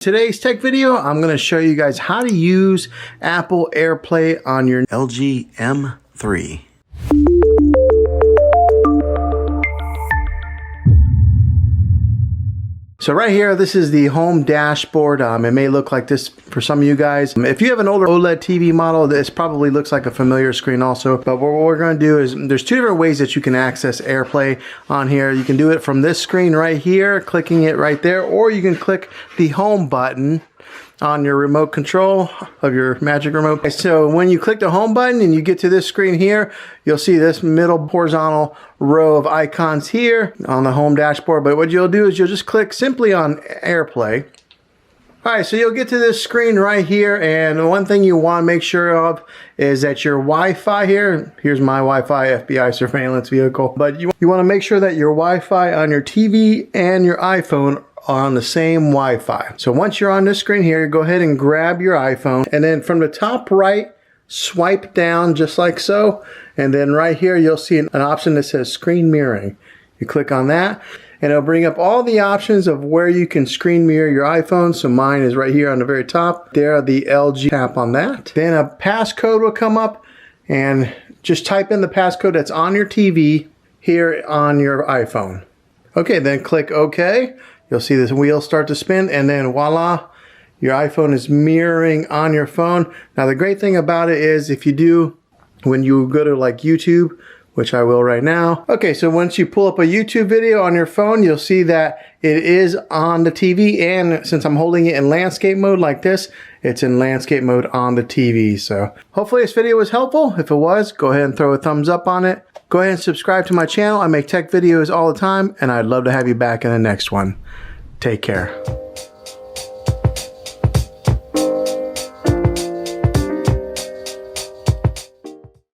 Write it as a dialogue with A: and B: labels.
A: Today's tech video, I'm going to show you guys how to use Apple AirPlay on your LG M3. So right here, this is the home dashboard. It may look like this for some of you guys. If you have an older OLED TV model, this probably looks like a familiar screen also. But what we're going to do is, there's two different ways that you can access AirPlay on here. You can do it from this screen right here, clicking it right there, or you can click the home button on your remote control of your magic remote. So when you click the home button and you get to this screen here, you'll see this middle horizontal row of icons here on the home dashboard. But what you'll do is you'll just click simply on AirPlay. All right, so you'll get to this screen right here, and one thing you want to make sure of is that your Wi-Fi here, here's my Wi-Fi FBI surveillance vehicle, but you want to make sure that your Wi-Fi on your TV and your iPhone are on the same Wi-Fi. So once you're on this screen here, go ahead and grab your iPhone, and then from the top right, swipe down just like so, and then right here you'll see an option that says screen mirroring. You click on that, and it'll bring up all the options of where you can screen mirror your iPhone. So mine is right here on the very top. There, the LG, tap on that. Then a passcode will come up, and just type in the passcode that's on your TV here on your iPhone. Okay, then click OK. You'll see this wheel start to spin, and then voila, your iPhone is mirroring on your phone. Now the great thing about it is if you do, when you go to like YouTube, which I will right now. Okay, so once you pull up a YouTube video on your phone, you'll see that it is on the TV, and since I'm holding it in landscape mode like this, it's in landscape mode on the TV. So hopefully this video was helpful. If it was, go ahead and throw a thumbs up on it. Go ahead and subscribe to my channel. I make tech videos all the time, and I'd love to have you back in the next one. Take care.